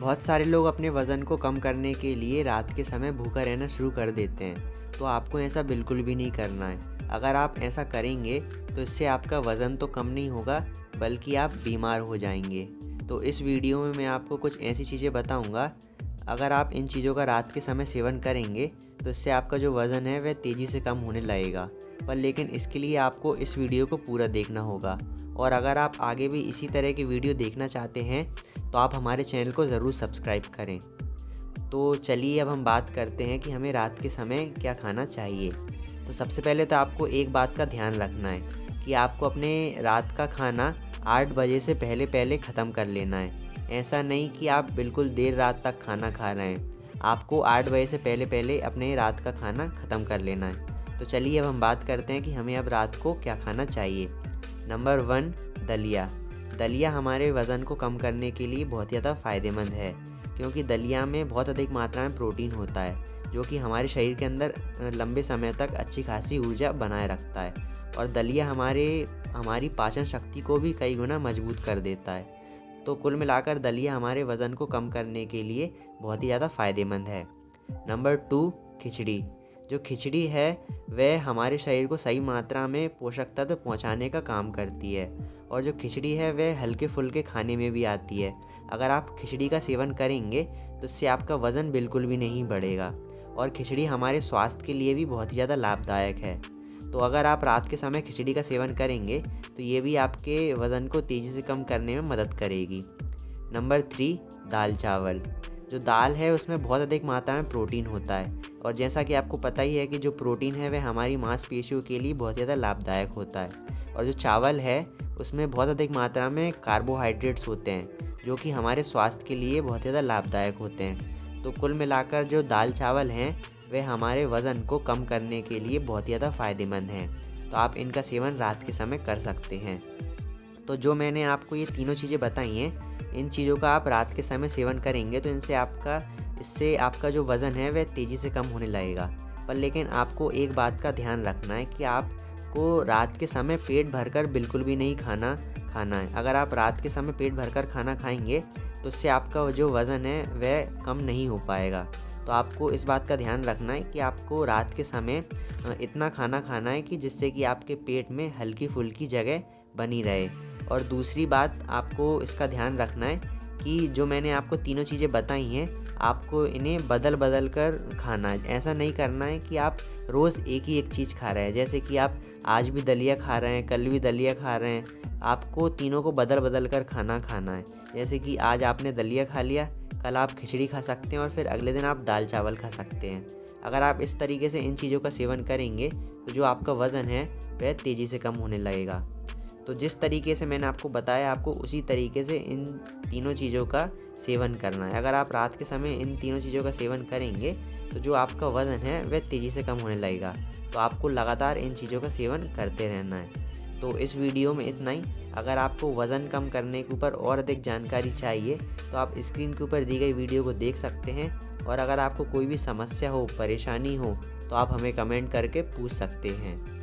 बहुत सारे लोग अपने वज़न को कम करने के लिए रात के समय भूखा रहना शुरू कर देते हैं, तो आपको ऐसा बिल्कुल भी नहीं करना है। अगर आप ऐसा करेंगे तो इससे आपका वज़न तो कम नहीं होगा, बल्कि आप बीमार हो जाएंगे। तो इस वीडियो में मैं आपको कुछ ऐसी चीज़ें बताऊंगा, अगर आप इन चीज़ों का रात के समय सेवन करेंगे तो इससे आपका जो वज़न है वह तेज़ी से कम होने लगेगा। पर लेकिन इसके लिए आपको इस वीडियो को पूरा देखना होगा, और अगर आप आगे भी इसी तरह की वीडियो देखना चाहते हैं तो आप हमारे चैनल को ज़रूर सब्सक्राइब करें। तो चलिए अब हम बात करते हैं कि हमें रात के समय क्या खाना चाहिए। तो सबसे पहले तो आपको एक बात का ध्यान रखना है कि आपको अपने रात का खाना 8 बजे से पहले पहले ख़त्म कर लेना है। ऐसा नहीं कि आप बिल्कुल देर रात तक खाना खा रहे हैं। आपको 8 बजे से पहले पहले अपने रात का खाना ख़त्म कर लेना है। तो चलिए अब हम बात करते हैं कि हमें अब रात को क्या खाना चाहिए। नंबर 1, दलिया। दलिया हमारे वज़न को कम करने के लिए बहुत ज़्यादा फ़ायदेमंद है, क्योंकि दलिया में बहुत अधिक मात्रा में प्रोटीन होता है, जो कि हमारे शरीर के अंदर लंबे समय तक अच्छी खासी ऊर्जा बनाए रखता है। और दलिया हमारी पाचन शक्ति को भी कई गुना मजबूत कर देता है। तो कुल मिलाकर दलिया हमारे वज़न को कम करने के लिए बहुत ही ज़्यादा फ़ायदेमंद है। नंबर 2, खिचड़ी। जो खिचड़ी है वह हमारे शरीर को सही मात्रा में पोषक तत्व पहुंचाने का काम करती है, और जो खिचड़ी है वह हल्के फुल्के खाने में भी आती है। अगर आप खिचड़ी का सेवन करेंगे तो इससे आपका वज़न बिल्कुल भी नहीं बढ़ेगा, और खिचड़ी हमारे स्वास्थ्य के लिए भी बहुत ही ज़्यादा लाभदायक है। तो अगर आप रात के समय खिचड़ी का सेवन करेंगे तो ये भी आपके वज़न को तेज़ी से कम करने में मदद करेगी। नंबर 3, दाल चावल। जो दाल है उसमें बहुत अधिक मात्रा में प्रोटीन होता है, और जैसा कि आपको पता ही है कि जो प्रोटीन है वह हमारी मांसपेशियों के लिए बहुत ज़्यादा लाभदायक होता है। और जो चावल है उसमें बहुत अधिक मात्रा में कार्बोहाइड्रेट्स होते हैं, जो कि हमारे स्वास्थ्य के लिए बहुत ज़्यादा लाभदायक होते हैं। तो कुल मिलाकर जो दाल चावल हैं वह हमारे वज़न को कम करने के लिए बहुत ज़्यादा फ़ायदेमंद हैं। तो आप इनका सेवन रात के समय कर सकते हैं। तो जो मैंने आपको ये तीनों चीज़ें बताई हैं, इन चीज़ों का आप रात के समय सेवन करेंगे तो इससे आपका जो वज़न है वह तेज़ी से कम होने लगेगा। पर लेकिन आपको एक बात का ध्यान रखना है कि आपको रात के समय पेट भरकर बिल्कुल भी नहीं खाना है। अगर आप रात के समय पेट भरकर खाना खाएंगे तो इससे आपका जो वज़न है वह कम नहीं हो पाएगा। तो आपको इस बात का ध्यान रखना है कि आपको रात के समय इतना खाना खाना है कि जिससे कि आपके पेट में हल्की फुल्की जगह बनी रहे। और दूसरी बात आपको इसका ध्यान रखना है कि जो मैंने आपको तीनों चीज़ें बताई हैं, आपको इन्हें बदल बदल कर खाना है। ऐसा नहीं करना है कि आप रोज़ एक ही एक चीज़ खा रहे हैं, जैसे कि आप आज भी दलिया खा रहे हैं, कल भी दलिया खा रहे हैं। आपको तीनों को बदल बदल कर खाना है। जैसे कि आज आपने दलिया खा लिया, कल आप खिचड़ी खा सकते हैं, और फिर अगले दिन आप दाल चावल खा सकते हैं। अगर आप इस तरीके से इन चीज़ों का सेवन करेंगे तो जो आपका वज़न है वह तेज़ी से कम होने लगेगा। तो जिस तरीके से मैंने आपको बताया, आपको उसी तरीके से इन तीनों चीज़ों का सेवन करना है। अगर आप रात के समय इन तीनों चीज़ों का सेवन करेंगे तो जो आपका वज़न है वह तेज़ी से कम होने लगेगा। तो आपको लगातार इन चीज़ों का सेवन करते रहना है। तो इस वीडियो में इतना ही। अगर आपको वज़न कम करने के ऊपर और अधिक जानकारी चाहिए तो आप स्क्रीन के ऊपर दी गई वीडियो को देख सकते हैं, और अगर आपको कोई भी समस्या हो, परेशानी हो, तो आप हमें कमेंट करके पूछ सकते हैं।